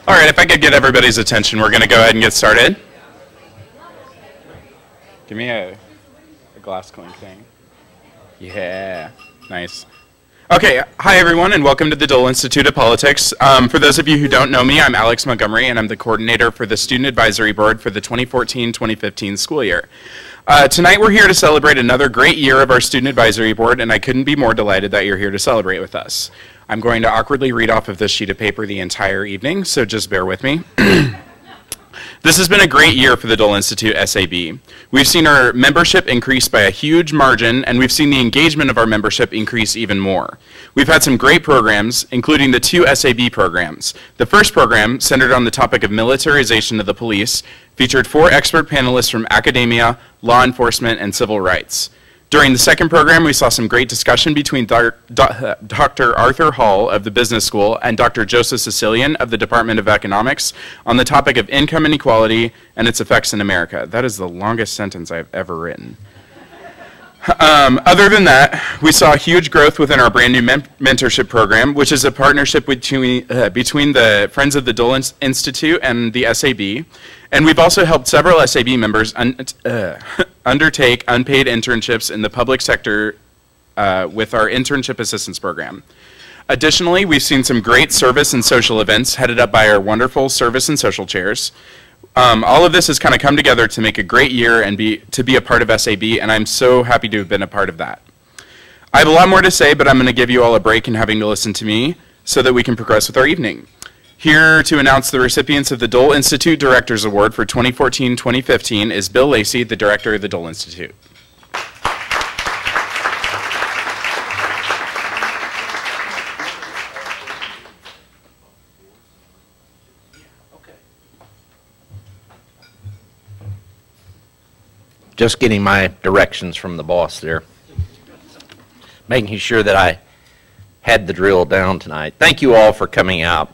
All right, if I could get everybody's attention, we're going to go ahead and get started. Give me a glass clink thing. Yeah, nice. Okay, hi everyone, and welcome to the Dole Institute of Politics. For those of you who don't know me, I'm Alex Montgomery, and I'm the coordinator for the Student Advisory Board for the 2014-2015 school year. Tonight we're here to celebrate another great year of our Student Advisory Board, and I couldn't be more delighted that you're here to celebrate with us. I'm going to awkwardly read off of this sheet of paper the entire evening, so just bear with me. This has been a great year for the Dole Institute SAB. We've seen our membership increase by a huge margin, and we've seen the engagement of our membership increase even more. We've had some great programs, including the 2 SAB programs. The first program, centered on the topic of militarization of the police, featured 4 expert panelists from academia, law enforcement, and civil rights. During the second program, we saw some great discussion between Dr. Arthur Hall of the Business School and Dr. Joseph Sicilian of the Department of Economics on the topic of income inequality and its effects in America. That is the longest sentence I've ever written. Other than that, we saw huge growth within our brand new mentorship program, which is a partnership between the Friends of the Dole Institute and the SAB. And we've also helped several SAB members undertake unpaid internships in the public sector with our internship assistance program. Additionally, we've seen some great service and social events headed up by our wonderful service and social chairs. All of this has kind of come together to make a great year and to be a part of SAB, and I'm so happy to have been a part of that. I have a lot more to say, but I'm going to give you all a break in having to listen to me so that we can progress with our evening. Here to announce the recipients of the Dole Institute Directors Award for 2014-2015 is Bill Lacey, the director of the Dole Institute. Just getting my directions from the boss there, making sure that I had the drill down tonight. Thank you all for coming out.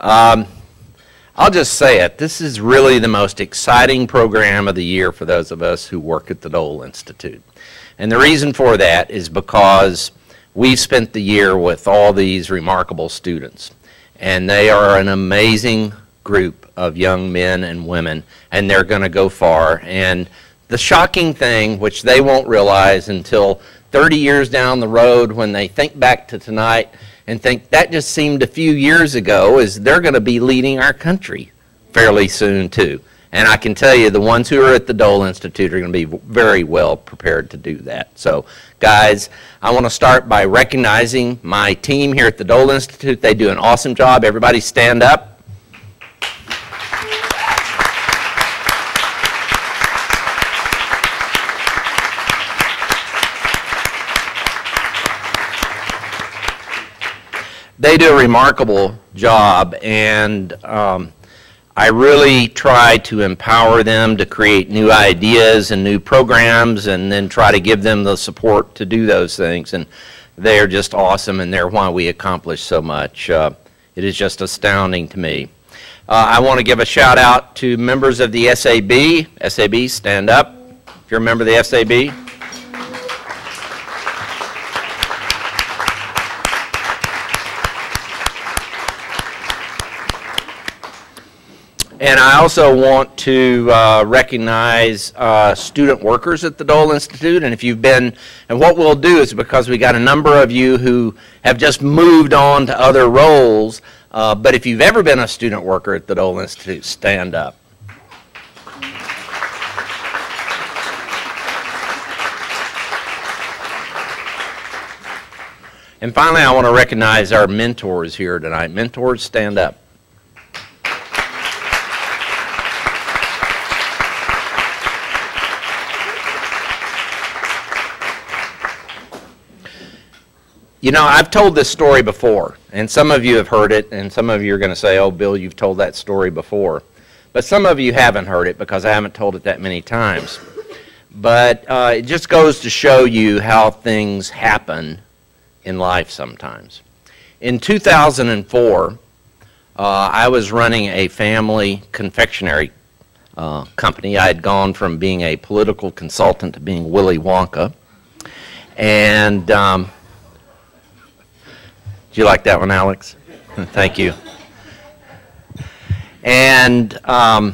I'll just say it, this is really the most exciting program of the year for those of us who work at the Dole Institute. And the reason for that is because we've spent the year with all these remarkable students. And they are an amazing group of young men and women, and they're going to go far. And the shocking thing, which they won't realize until 30 years down the road when they think back to tonight and think that just seemed a few years ago, is they're going to be leading our country fairly soon too. And I can tell you the ones who are at the Dole Institute are going to be very well prepared to do that. So guys, I want to start by recognizing my team here at the Dole Institute. They do an awesome job. Everybody stand up. They do a remarkable job, and I really try to empower them to create new ideas and new programs, and then try to give them the support to do those things. And they're just awesome, and they're why we accomplish so much. It is just astounding to me. I want to give a shout out to members of the SAB. SAB, stand up if you're a member of the SAB. And I also want to recognize student workers at the Dole Institute. And if you've been, and what we'll do is, because we got a number of you who have just moved on to other roles, but if you've ever been a student worker at the Dole Institute, stand up. And finally, I want to recognize our mentors here tonight. Mentors, stand up. You know, I've told this story before, and some of you have heard it, and some of you are going to say, oh, Bill, you've told that story before. But some of you haven't heard it because I haven't told it that many times. But it just goes to show you how things happen in life sometimes. In 2004, I was running a family confectionery company. I had gone from being a political consultant to being Willy Wonka. And do you like that one, Alex? Thank you. And I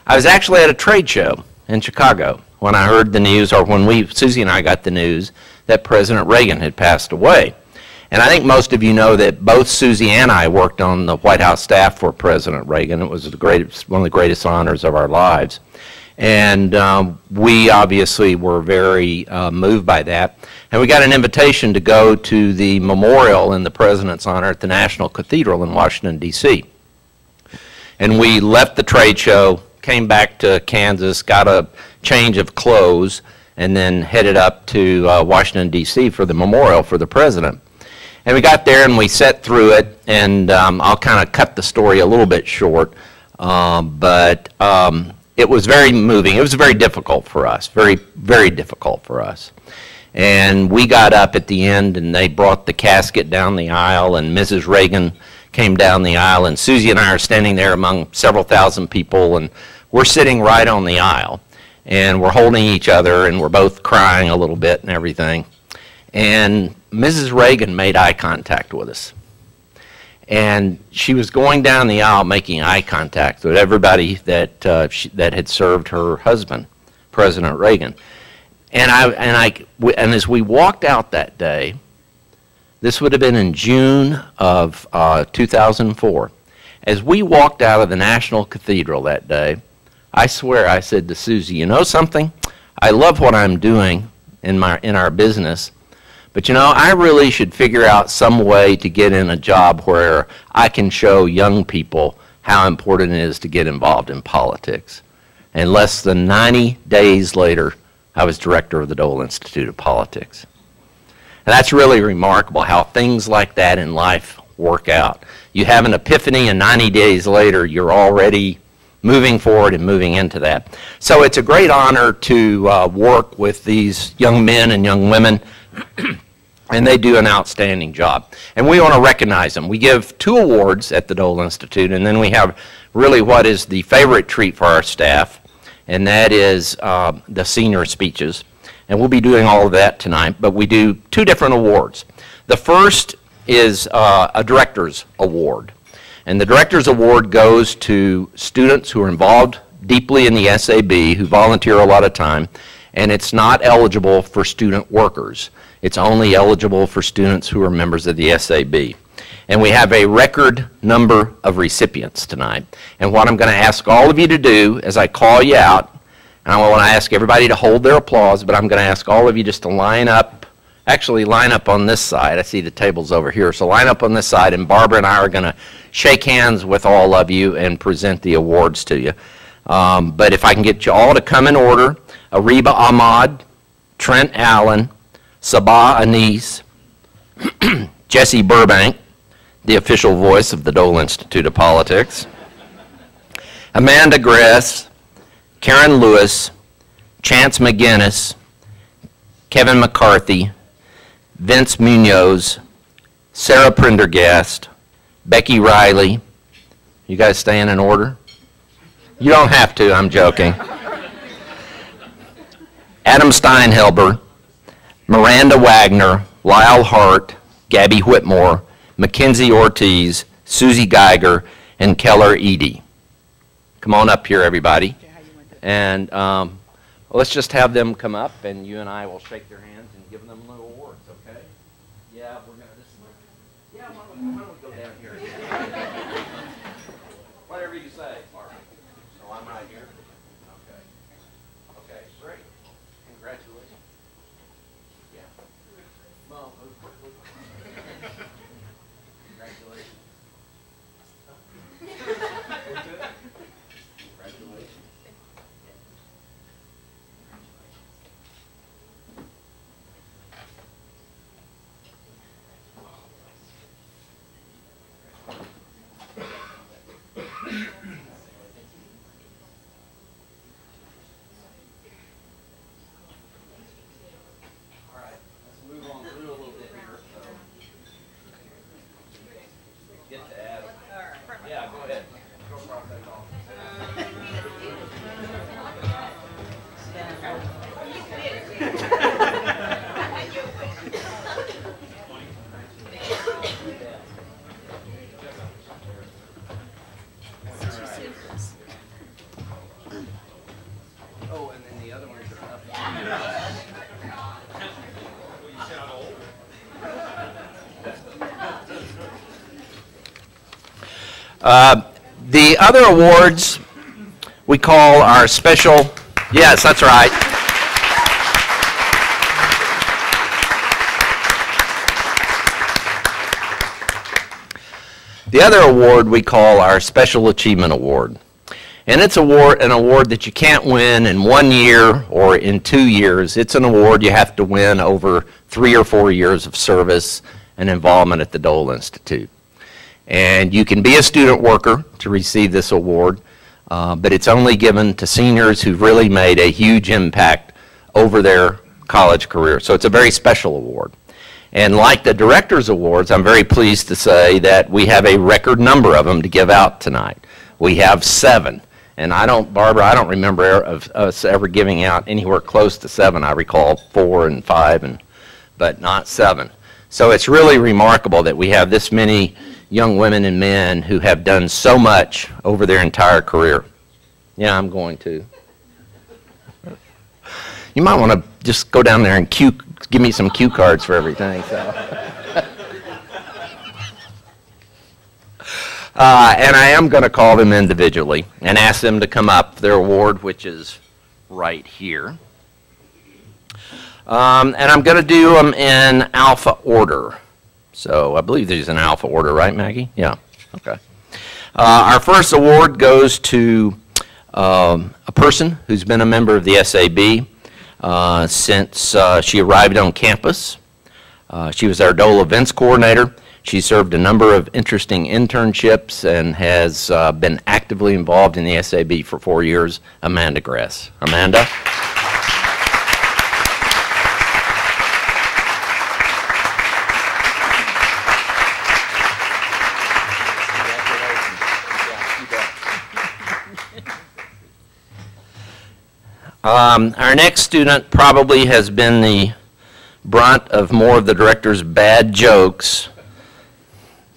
was actually at a trade show in Chicago when I heard the news, or when Susie and I got the news that President Reagan had passed away. And I think most of you know that both Susie and I worked on the White House staff for President Reagan. It was one of the greatest honors of our lives. And we obviously were very moved by that. And we got an invitation to go to the memorial in the President's honor at the National Cathedral in Washington, D.C. And we left the trade show, came back to Kansas, got a change of clothes, and then headed up to Washington, D.C. for the memorial for the President. And we got there and we sat through it, and I'll kind of cut the story a little bit short, but it was very moving. It was very difficult for us, very, very difficult for us. And we got up at the end, and they brought the casket down the aisle, and Mrs. Reagan came down the aisle, and Susie and I are standing there among several thousand people, and we're sitting right on the aisle, and we're holding each other, and we're both crying a little bit and everything. And Mrs. Reagan made eye contact with us. And she was going down the aisle making eye contact with everybody that had served her husband, President Reagan. And as we walked out that day, this would have been in June of 2004. As we walked out of the National Cathedral that day, I swear I said to Susie, you know something? I love what I'm doing in our business, but you know, I really should figure out some way to get in a job where I can show young people how important it is to get involved in politics. And less than 90 days later, I was director of the Dole Institute of Politics. And that's really remarkable how things like that in life work out. You have an epiphany, and 90 days later, you're already moving forward and moving into that. So it's a great honor to work with these young men and young women, and they do an outstanding job. And we want to recognize them. We give 2 awards at the Dole Institute, and then we have really what is the favorite treat for our staff, and that is the senior speeches. And we'll be doing all of that tonight, but we do 2 different awards. The first is a Director's Award. And the Director's Award goes to students who are involved deeply in the SAB, who volunteer a lot of time, and it's not eligible for student workers. It's only eligible for students who are members of the SAB. And we have a record number of recipients tonight. And what I'm going to ask all of you to do as I call you out, and I want to ask everybody to hold their applause, but I'm going to ask all of you just to line up, actually line up on this side. I see the tables over here. So line up on this side, and Barbara and I are going to shake hands with all of you and present the awards to you. But if I can get you all to come in order, Ariba Ahmad, Trent Allen, Sabah Anise, Jesse Burbank, the official voice of the Dole Institute of Politics, Amanda Gress, Karen Lewis, Chance McGinnis, Kevin McCarthy, Vince Munoz, Sarah Prendergast, Becky Riley. You guys staying in order? You don't have to, I'm joking. Adam Steinhelber, Miranda Wagner, Lyle Hart, Gabby Whitmore, Mackenzie Ortiz, Susie Geiger, and Keller Edie. Come on up here, everybody. And let's just have them come up, and you and I will shake their hands and give them the awards, okay? Yeah, we're going to, yeah, why don't we go down here? Whatever you say, Barbara. So I'm right here? Okay. Okay, great. Congratulations. Yeah. Well, move quickly. Congratulations. We're good? Congratulations. All right, let's move on through a little bit here. The other awards we call our special, yes, that's right. The other award we call our Special Achievement Award. And it's an award that you can't win in 1 year or in 2 years. It's an award you have to win over 3 or 4 years of service and involvement at the Dole Institute. And you can be a student worker to receive this award, but it's only given to seniors who've really made a huge impact over their college career. So it's a very special award. And like the Director's Awards, I'm very pleased to say that we have a record number of them to give out tonight. We have 7. And Barbara, I don't remember of us ever giving out anywhere close to 7. I recall 4 and 5, but not 7. So it's really remarkable that we have this many young women and men who have done so much over their entire career. Yeah, I'm going to. You might want to just go down there and give me some cue cards for everything. So. And I am going to call them individually and ask them to come up, their award, which is right here. And I'm going to do them in alpha order. So I believe there's an alpha order, right, Maggie? Yeah. Okay. Our first award goes to a person who's been a member of the SAB since she arrived on campus. She was our Dole Events Coordinator. She served a number of interesting internships and has been actively involved in the SAB for 4 years. Amanda Gress. Amanda? Our next student probably has been the brunt of more of the director's bad jokes.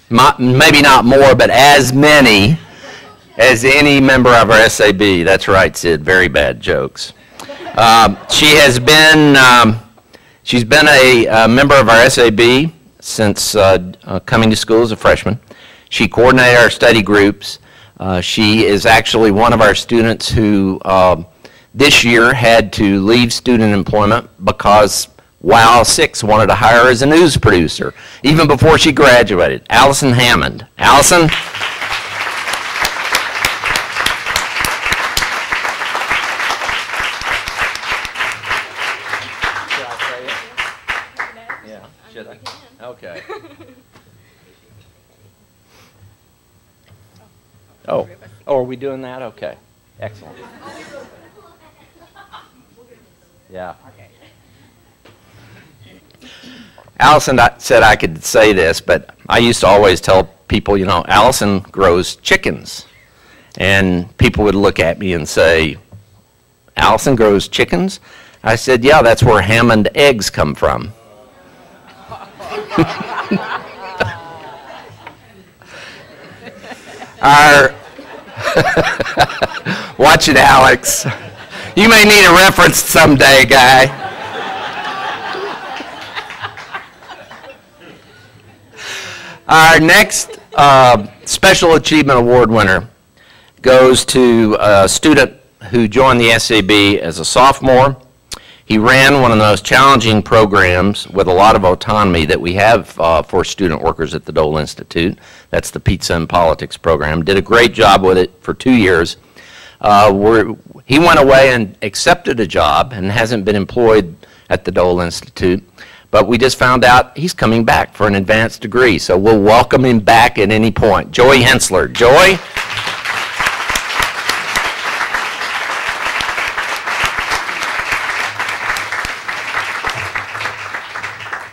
Maybe not more, but as many as any member of our SAB. That's right, Sid, very bad jokes. She's been a member of our SAB since coming to school as a freshman. She coordinated our study groups. She is actually one of our students who this year had to leave student employment because Wow 6 wanted to hire her as a news producer, even before she graduated. Allison Hammond. Allison? Should I say it? Yeah, should I? Okay. Oh, are we doing that? Okay. Excellent. Yeah. Allison said I could say this, but I used to always tell people, you know, Allison grows chickens. And people would look at me and say, Allison grows chickens? I said, yeah, that's where Hammond eggs come from. Watch it, Alex. You may need a reference someday, guy. Our next Special Achievement Award winner goes to a student who joined the SAB as a sophomore. He ran one of the most challenging programs with a lot of autonomy that we have for student workers at the Dole Institute. That's the Pizza and Politics program. Did a great job with it for 2 years. He went away and accepted a job and hasn't been employed at the Dole Institute. But we just found out he's coming back for an advanced degree, so we'll welcome him back at any point. Joey Hensler. Joey?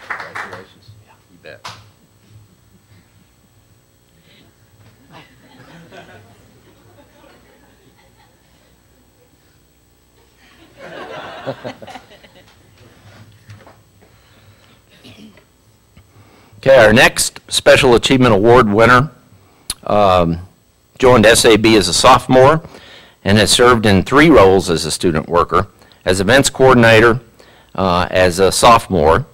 Congratulations. Yeah, you bet. Okay, our next Special Achievement Award winner joined SAB as a sophomore and has served in 3 roles as a student worker, as events coordinator as a sophomore,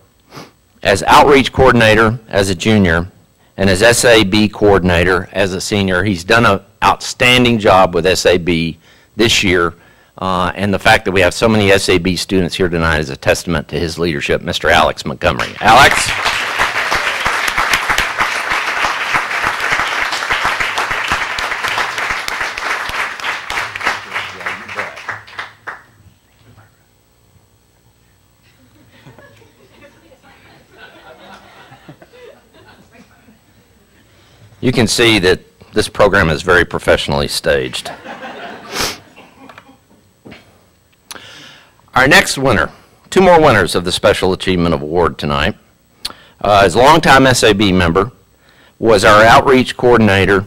as outreach coordinator as a junior, and as SAB Coordinator as a senior. He's done an outstanding job with SAB this year, and the fact that we have so many SAB students here tonight is a testament to his leadership, Mr. Alex Montgomery. Alex? You can see that this program is very professionally staged. Our next winner, two more winners of the Special Achievement Award tonight, is a longtime SAB member, was our outreach coordinator,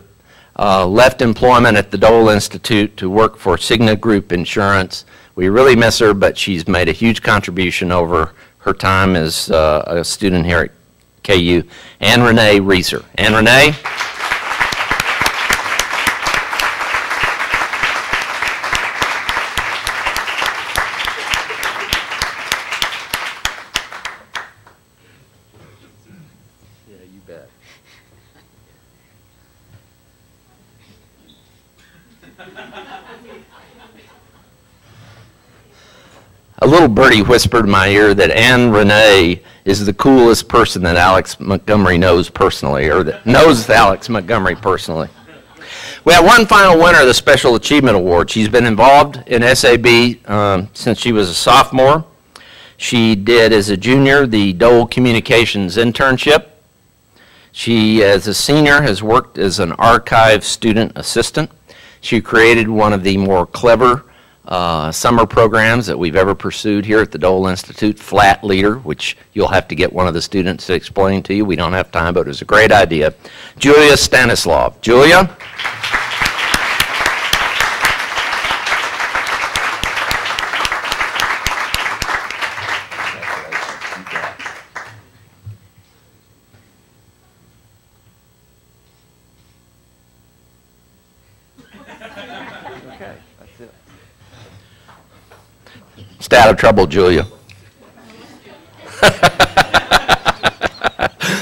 left employment at the Dole Institute to work for Cigna Group Insurance. We really miss her, but she's made a huge contribution over her time as a student here at KU, Ann Renee Reeser. Ann Renee? Yeah, you bet. A little birdie whispered in my ear that Ann Renee is the coolest person that Alex Montgomery knows personally, or that knows Alex Montgomery personally. We have one final winner of the Special Achievement Award. She's been involved in SAB since she was a sophomore. She did, as a junior, the Dole Communications internship. She, as a senior, has worked as an archive student assistant. She created one of the more clever summer programs that we've ever pursued here at the Dole Institute, Flat Leader, which you'll have to get one of the students to explain to you. We don't have time, but it was a great idea. Julia Stanislav. Julia? Stay out of trouble, Julia.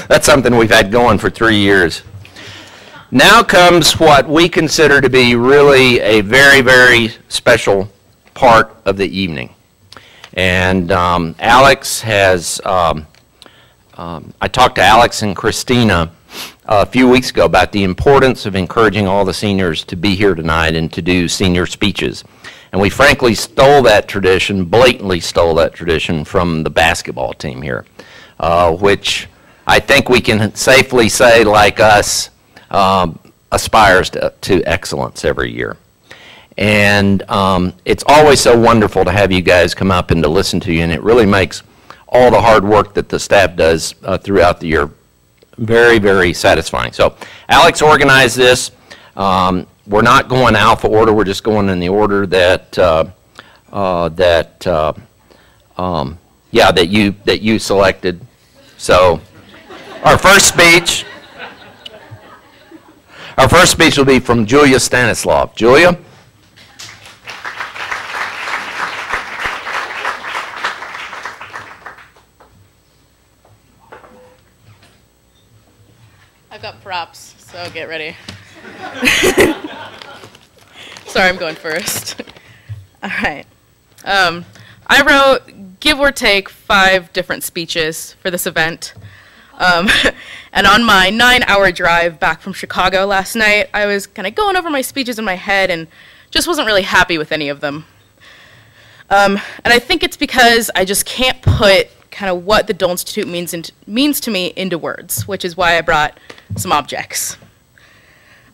That's something we've had going for 3 years. Now comes what we consider to be really a very, very special part of the evening. And Alex has, I talked to Alex and Christina a few weeks ago about the importance of encouraging all the seniors to be here tonight and to do senior speeches. And we frankly stole that tradition, blatantly stole that tradition from the basketball team here, which I think we can safely say, like us, aspires to excellence every year. And it's always so wonderful to have you guys come up and to listen to you, and it really makes all the hard work that the staff does throughout the year very, very satisfying. So Alex organized this. We're not going alpha order. We're just going in the order that that you selected. So our first speech will be from Julia Stanislav. Julia. I've got props, so get ready. Sorry, I'm going first. All right. I wrote, give or take, 5 different speeches for this event. And on my 9-hour drive back from Chicago last night, I was kind of going over my speeches in my head and just wasn't really happy with any of them. And I think it's because I just can't put kind of what the Dole Institute means to me into words, which is why I brought some objects.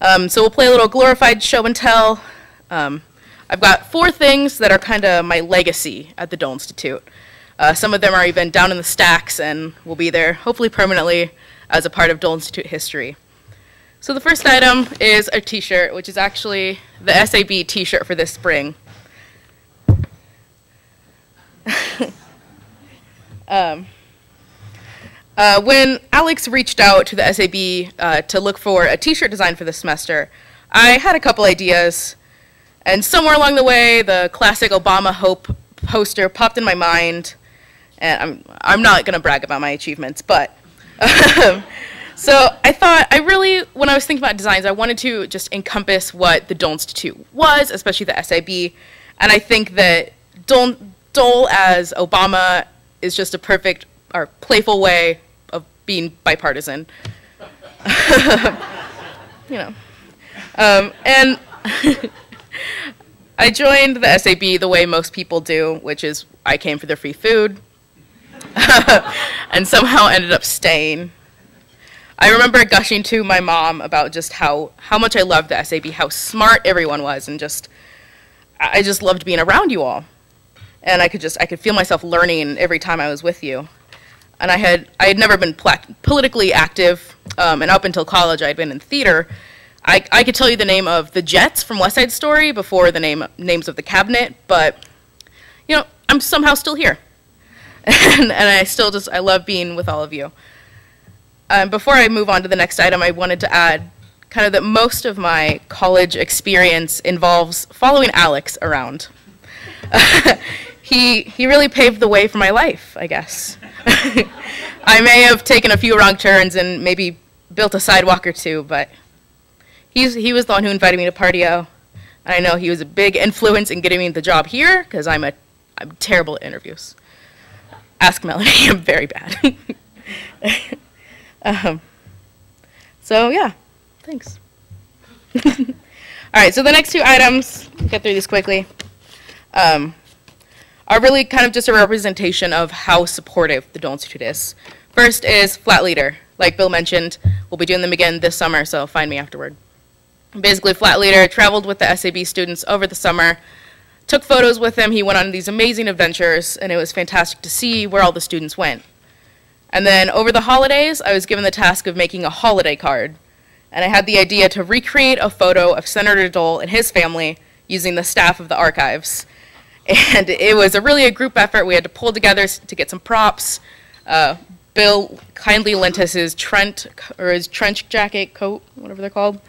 So we'll play a little glorified show and tell. I've got 4 things that are kind of my legacy at the Dole Institute. Some of them are even down in the stacks and will be there, hopefully permanently, as a part of Dole Institute history. So the first item is a t-shirt, which is actually the SAB t-shirt for this spring. When Alex reached out to the SAB to look for a t-shirt design for this semester, I had a couple ideas, and somewhere along the way, the classic Obama Hope poster popped in my mind, and I'm not going to brag about my achievements, but So I thought, when I was thinking about designs, I wanted to just encompass what the Dole Institute was, especially the SAB. And I think that Dole as Obama is just a perfect or playful way of being bipartisan. You know. And I joined the SAB the way most people do, which is I came for the free food and somehow ended up staying. I remember gushing to my mom about just how much I loved the SAB, how smart everyone was, and I just loved being around you all. And I could feel myself learning every time I was with you. And I had never been politically active, and up until college I had been in theater. I could tell you the name of the Jets from West Side Story before the names of the cabinet, but you know, I'm somehow still here. and I love being with all of you. Before I move on to the next item, I wanted to add kind of that most of my college experience involves following Alex around. He really paved the way for my life, I guess. I may have taken a few wrong turns and maybe built a sidewalk or two, but he was the one who invited me to Patio. And I know he was a big influence in getting me the job here, because I'm terrible at interviews. Ask Melanie, I'm very bad. So yeah, thanks. All right, so the next two items, get through these quickly, are really kind of just a representation of how supportive the Dole Institute is. First is Flat Leader. Like Bill mentioned, we'll be doing them again this summer, so find me afterward. Basically, Flat Leader traveled with the SAB students over the summer, took photos with them, he went on these amazing adventures, and it was fantastic to see where all the students went. And then over the holidays, I was given the task of making a holiday card. And I had the idea to recreate a photo of Senator Dole and his family using the staff of the archives. And it was really a group effort. We had to pull together to get some props. Bill kindly lent us his trench jacket, coat, whatever they're called,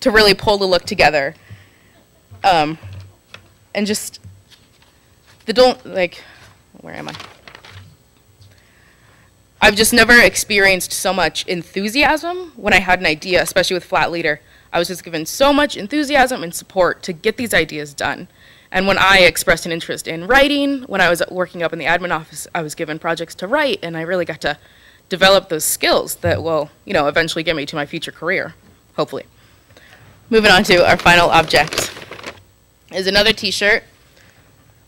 to really pull the look together. And just, where am I? I've just never experienced so much enthusiasm when I had an idea, especially with Flat Leader. I was just given so much enthusiasm and support to get these ideas done. And when I expressed an interest in writing, when I was working up in the admin office, I was given projects to write, and I really got to develop those skills that will, eventually get me to my future career, hopefully. Moving on to our final object is another t-shirt.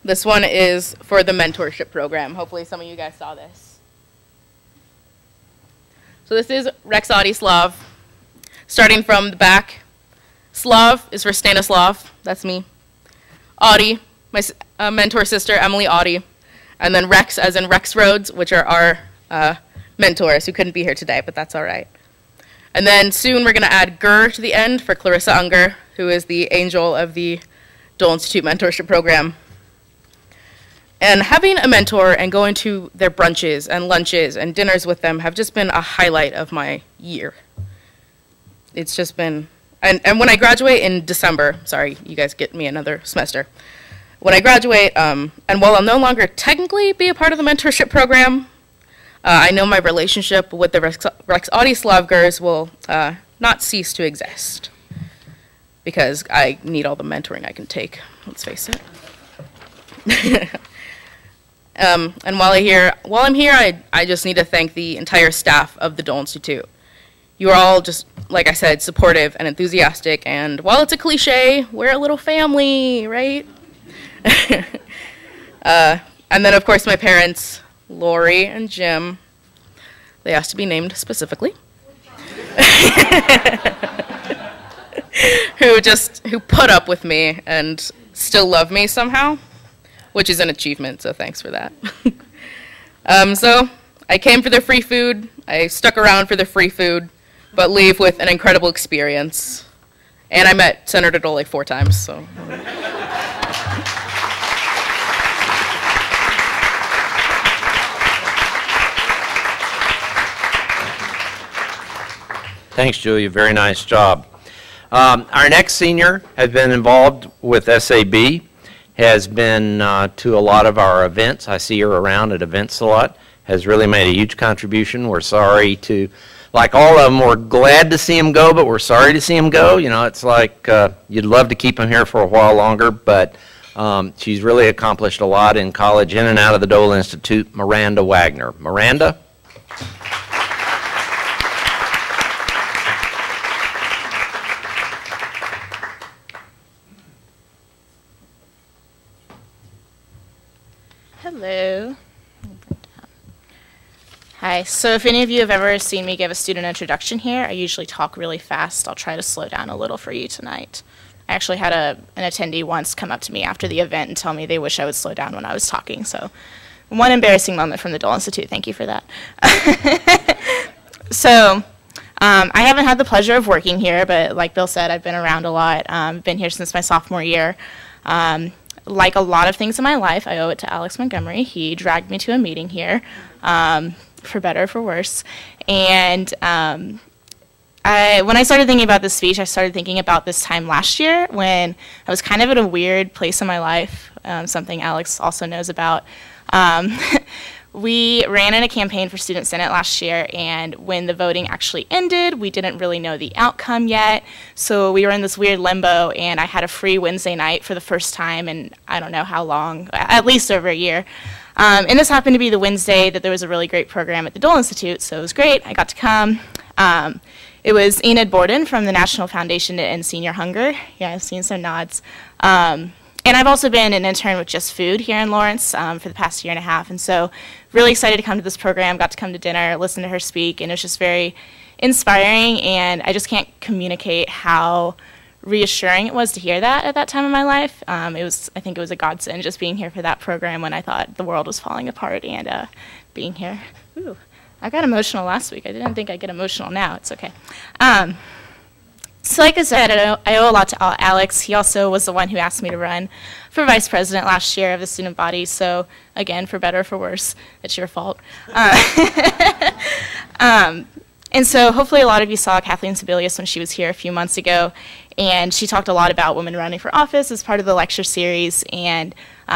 This one is for the mentorship program. Hopefully some of you guys saw this. So this is Rex Audi Slav. Starting from the back, Slav is for Stanislav, that's me. Audi, my mentor sister, Emily Audi. And then Rex, as in Rex Rhodes, which are our mentors who couldn't be here today, but that's all right. And then soon we're going to add Gur to the end for Clarissa Unger, who is the angel of the Dole Institute mentorship program. And having a mentor and going to their brunches and lunches and dinners with them have just been a highlight of my year. It's just been, and when I graduate in December, sorry, you guys get me another semester. When I graduate, and while I'll no longer technically be a part of the mentorship program, I know my relationship with the Rex Audi Slavgers will not cease to exist, because I need all the mentoring I can take, let's face it. And while I'm here, I just need to thank the entire staff of the Dole Institute. You are all just, like I said, supportive and enthusiastic, and while it's a cliche, we're a little family, right? And then, of course, my parents, Lori and Jim, they asked to be named specifically, who put up with me and still love me somehow, which is an achievement, so thanks for that. So I came for the free food, I stuck around for the free food, but leave with an incredible experience. And I met Senator Dole 4 times, so. Thanks, Julia. Very nice job. Our next senior has been involved with SAB, has been to a lot of our events. I see her around at events a lot, has really made a huge contribution. We're sorry to like all of them, we're glad to see him go, but we're sorry to see him go. You know, it's like you'd love to keep him here for a while longer, but she's really accomplished a lot in college, in and out of the Dole Institute. Miranda Wagner. Miranda? Hello. Hi, so if any of you have ever seen me give a student introduction here, I usually talk really fast. I'll try to slow down a little for you tonight. I actually had an attendee once come up to me after the event and tell me they wish I would slow down when I was talking, so one embarrassing moment from the Dole Institute. Thank you for that. So I haven't had the pleasure of working here, but like Bill said, I've been around a lot. Been here since my sophomore year. Like a lot of things in my life, I owe it to Alex Montgomery. He dragged me to a meeting here, for better or for worse. And when I started thinking about this speech, I started thinking about this time last year when I was kind of in a weird place in my life, something Alex also knows about. We ran in a campaign for Student Senate last year, and when the voting actually ended, we didn't really know the outcome yet. So we were in this weird limbo, and I had a free Wednesday night for the first time in I don't know how long, at least over a year. And this happened to be the Wednesday that there was a really great program at the Dole Institute, so it was great. I got to come. It was Enid Borden from the National Foundation to End Senior Hunger. Yeah, I've seen some nods. And I've also been an intern with Just Food here in Lawrence for the past year and a half, and so really excited to come to this program, got to come to dinner, listen to her speak, and it was just very inspiring, and I just can't communicate how reassuring it was to hear that at that time in my life. I think it was a godsend just being here for that program when I thought the world was falling apart, and being here. Ooh, I got emotional last week. I didn't think I'd get emotional now. It's okay. So like I said, I owe a lot to Alex. He also was the one who asked me to run for vice president last year of the student body. So again, for better or for worse, it's your fault. And so hopefully a lot of you saw Kathleen Sebelius when she was here a few months ago. And she talked a lot about women running for office as part of the lecture series. And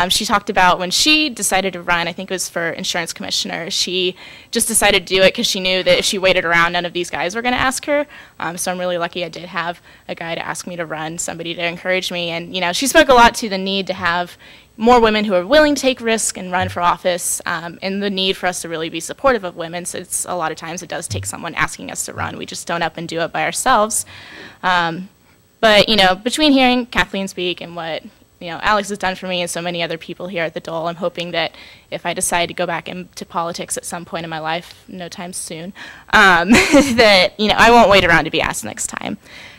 she talked about when she decided to run, I think it was for insurance commissioner, she just decided to do it because she knew that if she waited around, none of these guys were going to ask her. So I'm really lucky I did have a guy to ask me to run, somebody to encourage me. And you know, she spoke a lot to the need to have more women who are willing to take risk and run for office, and the need for us to really be supportive of women. So it's a lot of times it does take someone asking us to run. We just don't up and do it by ourselves. But you know, between hearing Kathleen speak and what Alex has done for me and so many other people here at the Dole, I'm hoping that if I decide to go back into politics at some point in my life, no time soon, that I won't wait around to be asked next time.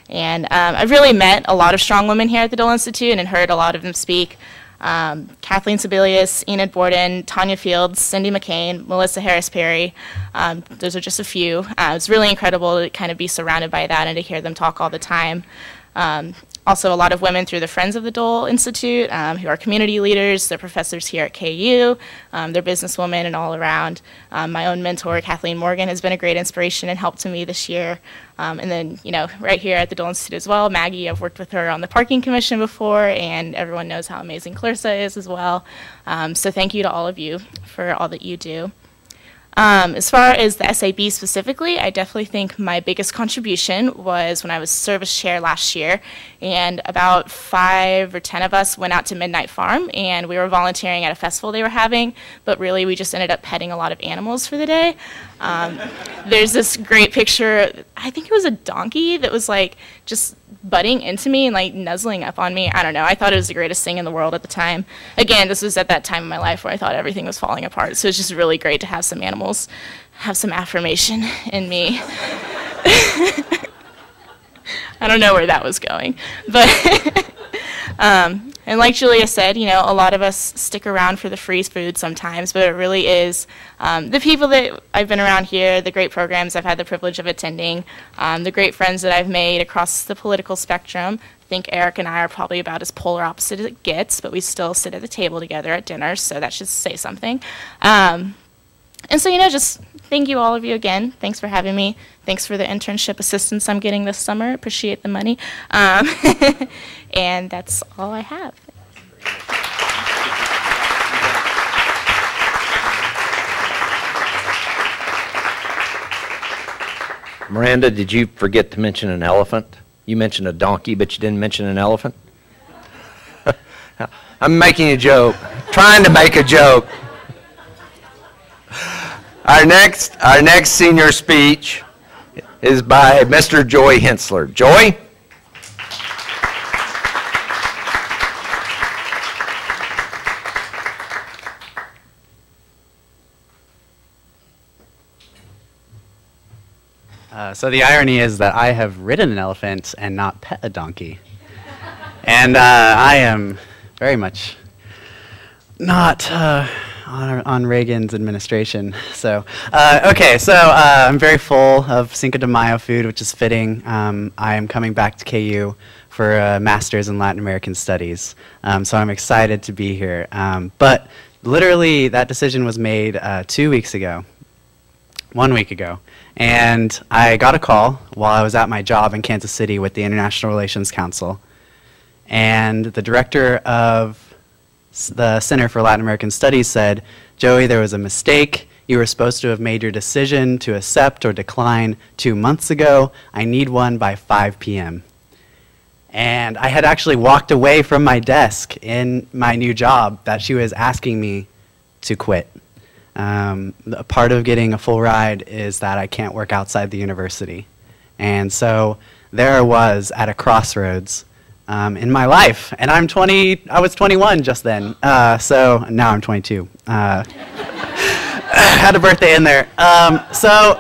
And I've really met a lot of strong women here at the Dole Institute and heard a lot of them speak. Kathleen Sebelius, Enid Borden, Tanya Fields, Cindy McCain, Melissa Harris Perry. Those are just a few. It's really incredible to kind of be surrounded by that and to hear them talk all the time. Also a lot of women through the Friends of the Dole Institute who are community leaders. They're professors here at KU. They're businesswomen and all around. My own mentor, Kathleen Morgan, has been a great inspiration and help to me this year. And then, right here at the Dole Institute as well, Maggie, I've worked with her on the Parking Commission before, and everyone knows how amazing Clarissa is as well. So thank you to all of you for all that you do. As far as the SAB specifically, I definitely think my biggest contribution was when I was service chair last year, and about 5 or 10 of us went out to Midnight Farm, and we were volunteering at a festival they were having, but really we just ended up petting a lot of animals for the day. There's this great picture, I think it was a donkey that was like just butting into me and like nuzzling up on me. I don't know, I thought it was the greatest thing in the world at the time. Again, this was at that time in my life where I thought everything was falling apart, so it's just really great to have some animals have some affirmation in me. I don't know where that was going, but and like Julia said, a lot of us stick around for the free food sometimes, but it really is the people that I've been around here, the great programs I've had the privilege of attending, the great friends that I've made across the political spectrum. I think Eric and I are probably about as polar opposite as it gets, but we still sit at the table together at dinner, so that should say something. And so, just thank you all of you again. Thanks for having me. Thanks for the internship assistance I'm getting this summer. Appreciate the money. And that's all I have. Miranda, did you forget to mention an elephant? You mentioned a donkey, but you didn't mention an elephant? I'm making a joke, trying to make a joke. Our next senior speech is by Mr. Joy Hensler. Joy? So the irony is that I have ridden an elephant and not pet a donkey. And I am very much not on Reagan's administration. So, okay, so I'm very full of Cinco de Mayo food, which is fitting. I am coming back to KU for a master's in Latin American Studies. So I'm excited to be here. But literally, that decision was made 2 weeks ago, 1 week ago. And I got a call while I was at my job in Kansas City with the International Relations Council. And the director of the Center for Latin American Studies said, "Joey, there was a mistake. You were supposed to have made your decision to accept or decline 2 months ago. I need one by 5 p.m. And I had actually walked away from my desk in my new job that she was asking me to quit. A part of getting a full ride is that I can't work outside the university. And so there I was at a crossroads in my life. And I was 21 just then. So now I'm 22. Had a birthday in there. But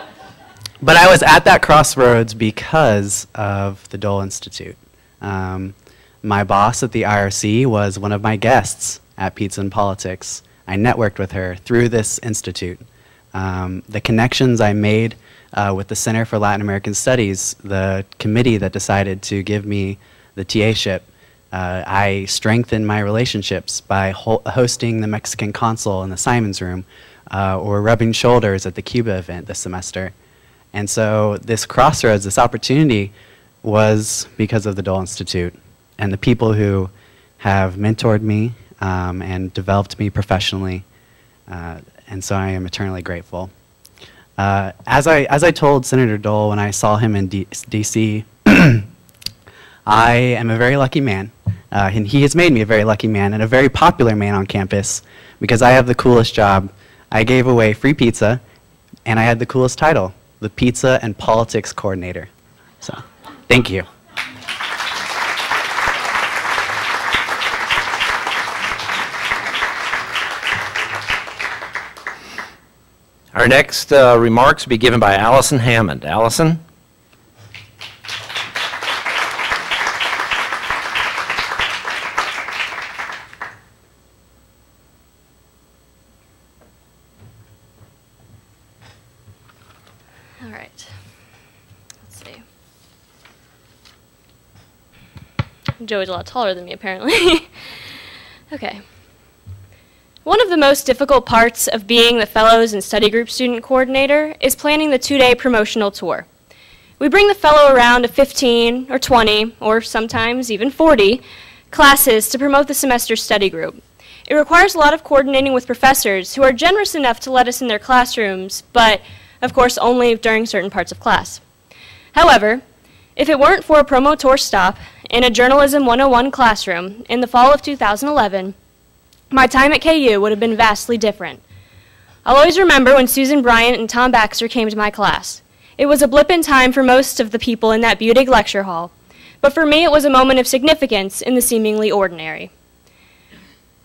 I was at that crossroads because of the Dole Institute. My boss at the IRC was one of my guests at Pizza and Politics. I networked with her through this institute. The connections I made with the Center for Latin American Studies, the committee that decided to give me the TA-ship, I strengthened my relationships by hosting the Mexican consul in the Simons Room or rubbing shoulders at the Cuba event this semester. And so this crossroads, this opportunity, was because of the Dole Institute and the people who have mentored me and developed me professionally, and so I am eternally grateful. As I told Senator Dole when I saw him in D.C., I am a very lucky man, and he has made me a very lucky man and a very popular man on campus because I have the coolest job. I gave away free pizza, and I had the coolest title, the Pizza and Politics Coordinator. So, thank you. Our next remarks will be given by Allison Hammond. Allison? All right. Let's see. Joey's a lot taller than me, apparently. Okay. One of the most difficult parts of being the Fellows and Study Group Student Coordinator is planning the 2-day promotional tour. We bring the fellow around to 15 or 20, or sometimes even 40, classes to promote the semester study group. It requires a lot of coordinating with professors who are generous enough to let us in their classrooms, but of course only during certain parts of class. However, if it weren't for a promo tour stop in a Journalism 101 classroom in the fall of 2011, my time at KU would have been vastly different. I'll always remember when Susan Bryant and Tom Baxter came to my class. It was a blip in time for most of the people in that Budig lecture hall, but for me it was a moment of significance in the seemingly ordinary.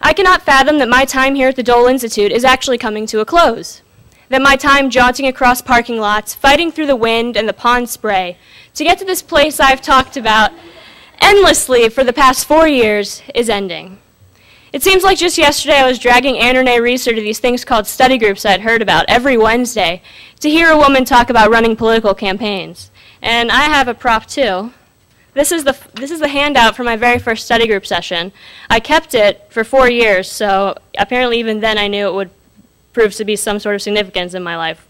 I cannot fathom that my time here at the Dole Institute is actually coming to a close, that my time jaunting across parking lots, fighting through the wind and the pond spray to get to this place I've talked about endlessly for the past 4 years is ending. It seems like just yesterday I was dragging Ann Renee Reeser to these things called study groups I'd heard about every Wednesday to hear a woman talk about running political campaigns. And I have a prop too. This is the handout for my very first study group session. I kept it for 4 years, so apparently even then I knew it would prove to be some sort of significance in my life.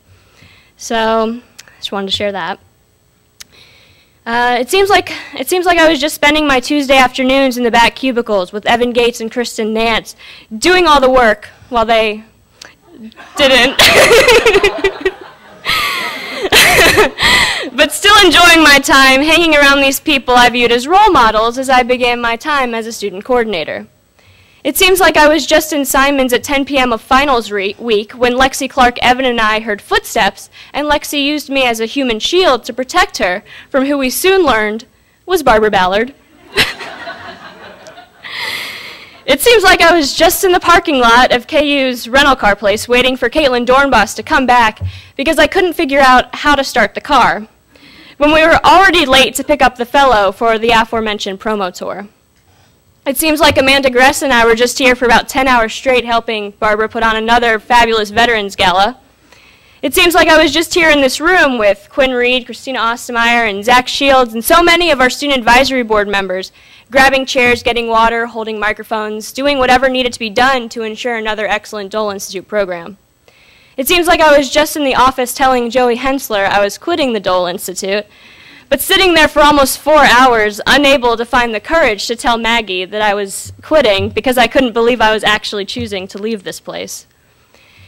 So just wanted to share that. It seems like I was just spending my Tuesday afternoons in the back cubicles with Evan Gates and Kristen Nance doing all the work while they didn't. But still enjoying my time hanging around these people I viewed as role models as I began my time as a student coordinator. It seems like I was just in Simon's at 10 p.m. of finals week when Lexi Clark, Evan, and I heard footsteps, and Lexi used me as a human shield to protect her from who we soon learned was Barbara Ballard. It seems like I was just in the parking lot of KU's rental car place waiting for Caitlin Dornbus to come back because I couldn't figure out how to start the car, when we were already late to pick up the fellow for the aforementioned promo tour. It seems like Amanda Gress and I were just here for about 10 hours straight helping Barbara put on another fabulous Veterans Gala. It seems like I was just here in this room with Quinn Reed, Christina Ostmeyer, and Zach Shields, and so many of our Student Advisory Board members, grabbing chairs, getting water, holding microphones, doing whatever needed to be done to ensure another excellent Dole Institute program. It seems like I was just in the office telling Joey Hensler I was quitting the Dole Institute, but sitting there for almost 4 hours, unable to find the courage to tell Maggie that I was quitting because I couldn't believe I was actually choosing to leave this place.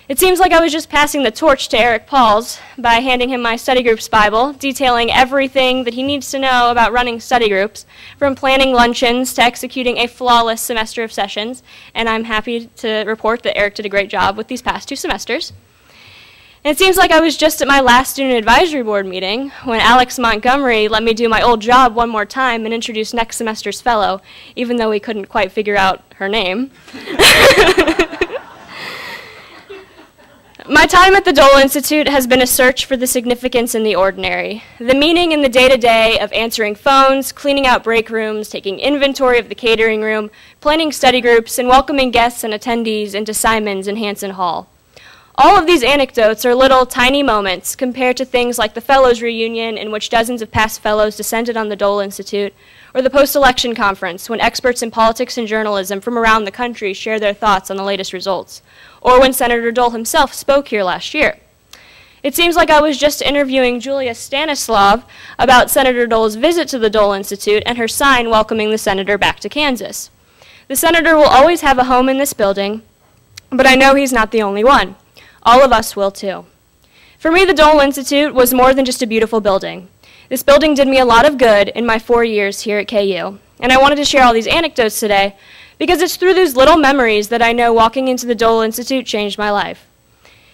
It seems like I was just passing the torch to Eric Pauls by handing him my study group's Bible, detailing everything that he needs to know about running study groups, from planning luncheons to executing a flawless semester of sessions, and I'm happy to report that Eric did a great job with these past 2 semesters. And it seems like I was just at my last Student Advisory Board meeting when Alex Montgomery let me do my old job one more time and introduce next semester's fellow, even though we couldn't quite figure out her name. My time at the Dole Institute has been a search for the significance in the ordinary, the meaning in the day-to-day of answering phones, cleaning out break rooms, taking inventory of the catering room, planning study groups, and welcoming guests and attendees into Simon's and Hanson Hall. All of these anecdotes are little tiny moments compared to things like the Fellows Reunion, in which dozens of past fellows descended on the Dole Institute, or the post-election conference, when experts in politics and journalism from around the country share their thoughts on the latest results, or when Senator Dole himself spoke here last year. It seems like I was just interviewing Julia Stanislav about Senator Dole's visit to the Dole Institute and her sign welcoming the senator back to Kansas. The senator will always have a home in this building, but I know he's not the only one. All of us will too. For me, the Dole Institute was more than just a beautiful building. This building did me a lot of good in my 4 years here at KU, and I wanted to share all these anecdotes today because it's through these little memories that I know walking into the Dole Institute changed my life.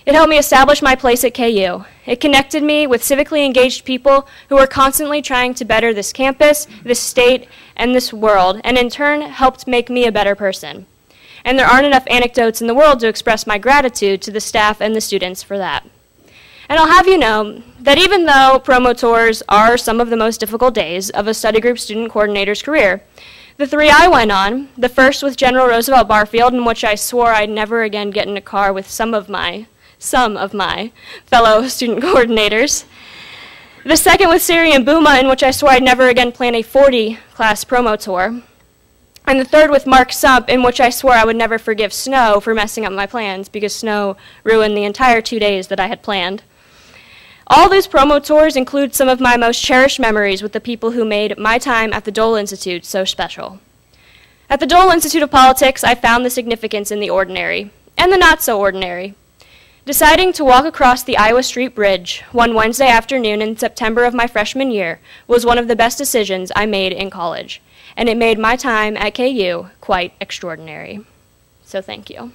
It helped me establish my place at KU. It connected me with civically engaged people who are constantly trying to better this campus, this state, and this world, and in turn helped make me a better person. And there aren't enough anecdotes in the world to express my gratitude to the staff and the students for that. And I'll have you know that even though promo tours are some of the most difficult days of a study group student coordinator's career, the 3 I went on, the first with General Roosevelt Barfield, in which I swore I'd never again get in a car with some of my fellow student coordinators. The second with Siri and Booma, in which I swore I'd never again plan a 40-class promo tour. And the third with Mark Sump, in which I swore I would never forgive Snow for messing up my plans because Snow ruined the entire 2 days that I had planned. All these promo tours include some of my most cherished memories with the people who made my time at the Dole Institute so special. At the Dole Institute of Politics, I found the significance in the ordinary and the not so ordinary. Deciding to walk across the Iowa Street Bridge one Wednesday afternoon in September of my freshman year was one of the best decisions I made in college, and it made my time at KU quite extraordinary. So thank you.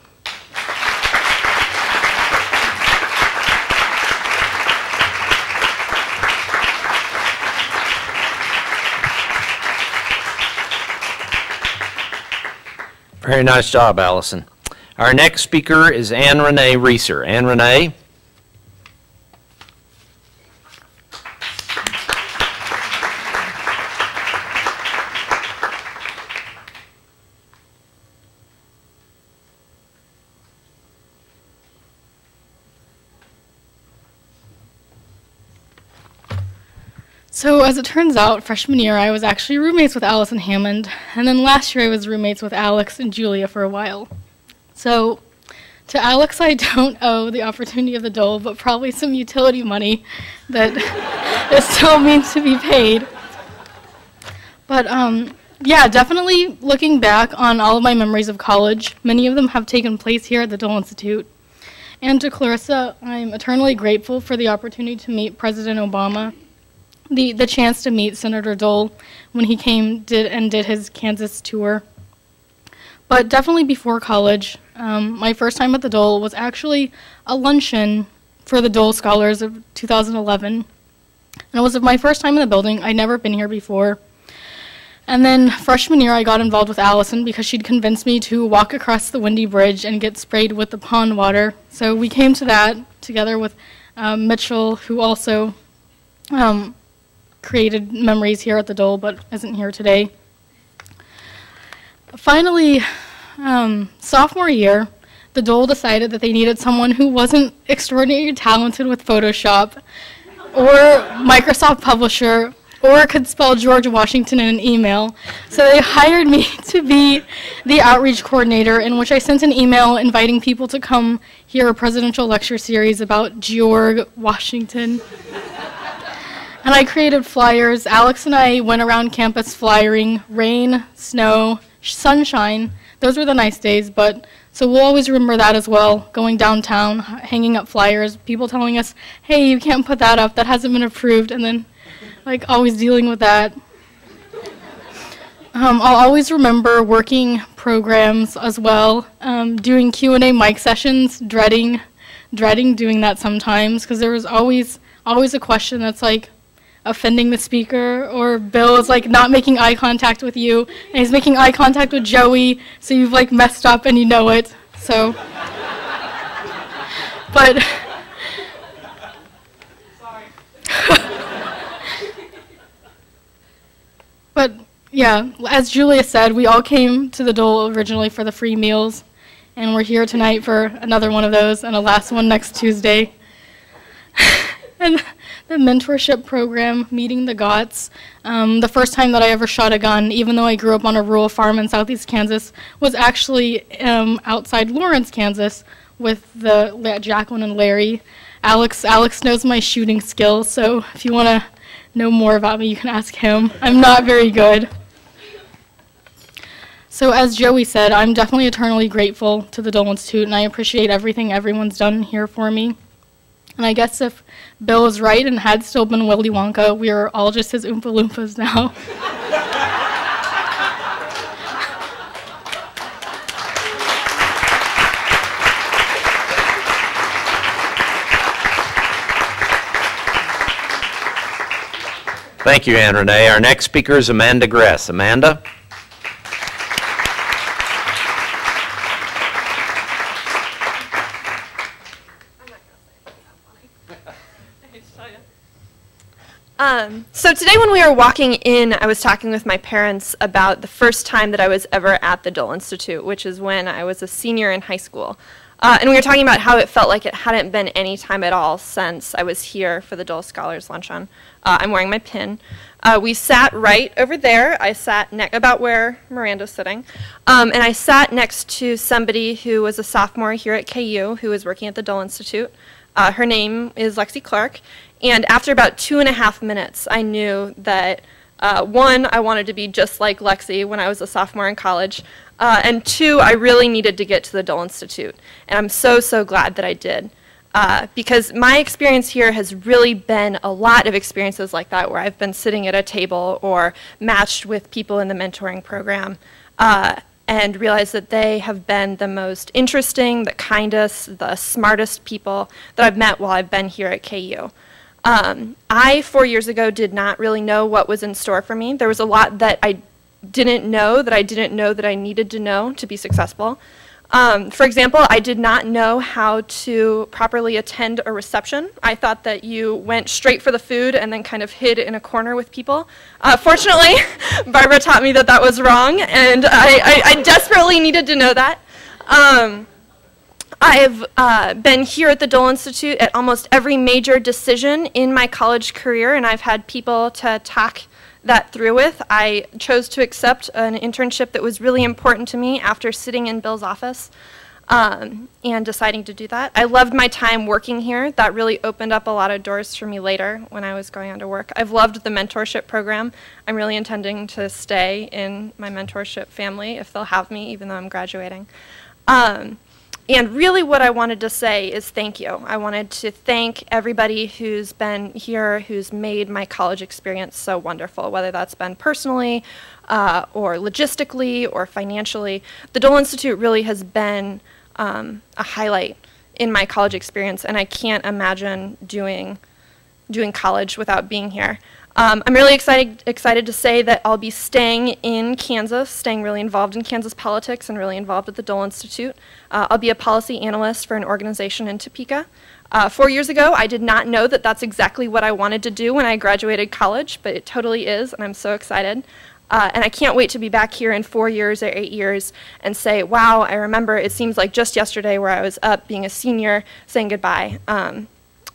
Very nice job, Allison. Our next speaker is Anne Renee Reeser. Anne Renee. So as it turns out, freshman year I was actually roommates with Allison Hammond, and then last year I was roommates with Alex and Julia for a while. So to Alex I don't owe the opportunity of the Dole, but probably some utility money that it still means to be paid. But yeah, definitely looking back on all of my memories of college, many of them have taken place here at the Dole Institute. And to Clarissa, I'm eternally grateful for the opportunity to meet President Obama, the chance to meet Senator Dole when he did his Kansas tour. But definitely before college, my first time at the Dole was actually a luncheon for the Dole Scholars of 2011. And it was my first time in the building. I'd never been here before. And then freshman year, I got involved with Allison because she'd convinced me to walk across the windy bridge and get sprayed with the pond water. So we came to that together with Mitchell, who also created memories here at the Dole, but isn't here today. Finally, sophomore year, the Dole decided that they needed someone who wasn't extraordinarily talented with Photoshop or Microsoft Publisher or could spell George Washington in an email. So they hired me to be the outreach coordinator, in which I sent an email inviting people to come hear a presidential lecture series about George Washington. And I created flyers. Alex and I went around campus flyering, rain, snow, sunshine. Those were the nice days, but so we'll always remember that as well, going downtown, hanging up flyers, people telling us, hey, you can't put that up, that hasn't been approved, and then like always dealing with that. I'll always remember working programs as well, doing Q&A mic sessions, dreading doing that sometimes, because there was always a question that's like offending the speaker, or Bill is like not making eye contact with you, and he's making eye contact with Joey, so you've like messed up and you know it. So, but sorry. But yeah, as Julia said, we all came to the Dole originally for the free meals, and we're here tonight for another one of those and a last one next Tuesday. And the mentorship program, Meeting the Gots, the first time that I ever shot a gun, even though I grew up on a rural farm in southeast Kansas, was actually outside Lawrence, Kansas, with Jacqueline and Larry. Alex knows my shooting skills, so if you want to know more about me, you can ask him. I'm not very good. So as Joey said, I'm definitely eternally grateful to the Dole Institute, and I appreciate everything everyone's done here for me. And I guess if Bill is right and had still been Willy Wonka, we are all just his Oompa Loompas now. Thank you, Ann Renee. Our next speaker is Amanda Gress. Amanda? So today when we were walking in, I was talking with my parents about the first time that I was ever at the Dole Institute, which is when I was a senior in high school. And we were talking about how it felt like it hadn't been any time at all since I was here for the Dole Scholars Luncheon. I'm wearing my pin. We sat right over there. I sat about where Miranda's sitting. And I sat next to somebody who was a sophomore here at KU who was working at the Dole Institute. Her name is Lexi Clark. And after about 2.5 minutes, I knew that, one, I wanted to be just like Lexi when I was a sophomore in college, and two, I really needed to get to the Dole Institute. And I'm so, so glad that I did. Because my experience here has really been a lot of experiences like that, where I've been sitting at a table or matched with people in the mentoring program, and realized that they have been the most interesting, the kindest, the smartest people that I've met while I've been here at KU. I, 4 years ago, did not really know what was in store for me. There was a lot that I didn't know that I needed to know to be successful. For example, I did not know how to properly attend a reception. I thought that you went straight for the food and then kind of hid in a corner with people. Fortunately, Barbara taught me that that was wrong, and I desperately needed to know that. I've been here at the Dole Institute at almost every major decision in my college career, and I've had people to talk that through with. I chose to accept an internship that was really important to me after sitting in Bill's office and deciding to do that. I loved my time working here. That really opened up a lot of doors for me later when I was going on to work. I've loved the mentorship program. I'm really intending to stay in my mentorship family if they'll have me, even though I'm graduating. And really what I wanted to say is thank you. I wanted to thank everybody who's been here, who's made my college experience so wonderful, whether that's been personally or logistically or financially. The Dole Institute really has been a highlight in my college experience, and I can't imagine doing college without being here. I'm really excited to say that I'll be staying in Kansas, staying really involved in Kansas politics and really involved at the Dole Institute. I'll be a policy analyst for an organization in Topeka. 4 years ago, I did not know that that's exactly what I wanted to do when I graduated college, but it totally is, and I'm so excited. And I can't wait to be back here in 4 years or 8 years and say, wow, I remember it seems like just yesterday where I was up being a senior saying goodbye.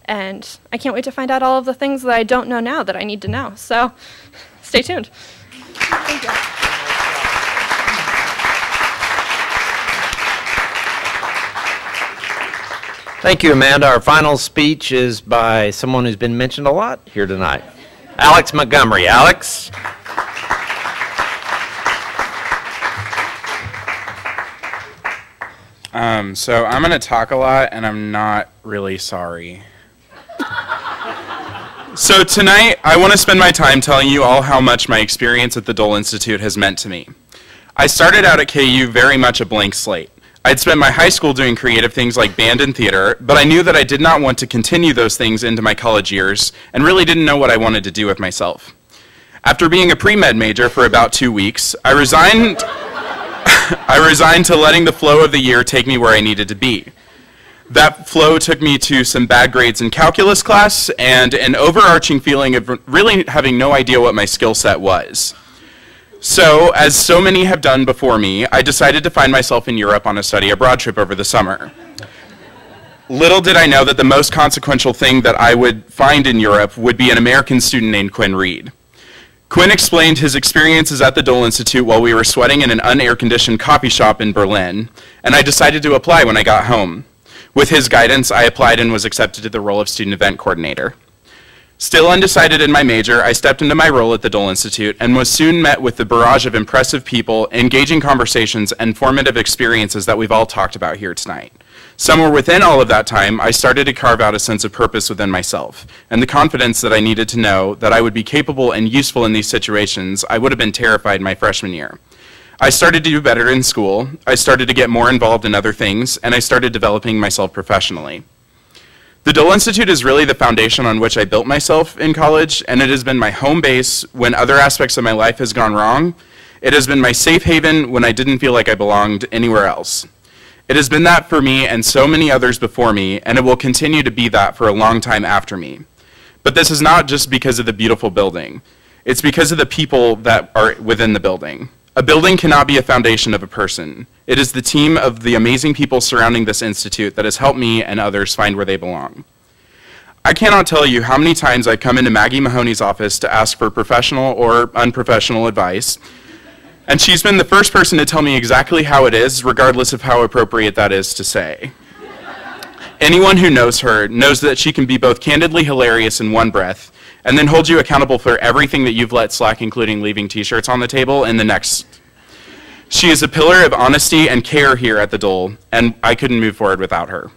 And I can't wait to find out all of the things that I don't know now that I need to know. So stay tuned. Thank you. Thank you, Amanda. Our final speech is by someone who's been mentioned a lot here tonight, Alex Montgomery. Alex. So I'm going to talk a lot, and I'm not really sorry. So tonight, I want to spend my time telling you all how much my experience at the Dole Institute has meant to me. I started out at KU very much a blank slate. I'd spent my high school doing creative things like band and theater, but I knew that I did not want to continue those things into my college years, and really didn't know what I wanted to do with myself. After being a pre-med major for about 2 weeks, I resigned to letting the flow of the year take me where I needed to be. That flow took me to some bad grades in calculus class and an overarching feeling of really having no idea what my skill set was. So, as so many have done before me, I decided to find myself in Europe on a study abroad trip over the summer. Little did I know that the most consequential thing that I would find in Europe would be an American student named Quinn Reed. Quinn explained his experiences at the Dole Institute while we were sweating in an unair-conditioned coffee shop in Berlin, and I decided to apply when I got home. With his guidance, I applied and was accepted to the role of student event coordinator. Still undecided in my major, I stepped into my role at the Dole Institute and was soon met with the barrage of impressive people, engaging conversations, and formative experiences that we've all talked about here tonight. Somewhere within all of that time, I started to carve out a sense of purpose within myself, and the confidence that I needed to know that I would be capable and useful in these situations. I would have been terrified my freshman year. I started to do better in school, I started to get more involved in other things, and I started developing myself professionally. The Dole Institute is really the foundation on which I built myself in college, and it has been my home base when other aspects of my life has gone wrong. It has been my safe haven when I didn't feel like I belonged anywhere else. It has been that for me and so many others before me, and it will continue to be that for a long time after me. But this is not just because of the beautiful building. It's because of the people that are within the building. A building cannot be a foundation of a person. It is the team of the amazing people surrounding this institute that has helped me and others find where they belong. I cannot tell you how many times I've come into Maggie Mahoney's office to ask for professional or unprofessional advice, and she's been the first person to tell me exactly how it is, regardless of how appropriate that is to say. Anyone who knows her knows that she can be both candidly hilarious in one breath and then hold you accountable for everything that you've let slack, including leaving t-shirts on the table, in the next. She is a pillar of honesty and care here at the Dole, and I couldn't move forward without her.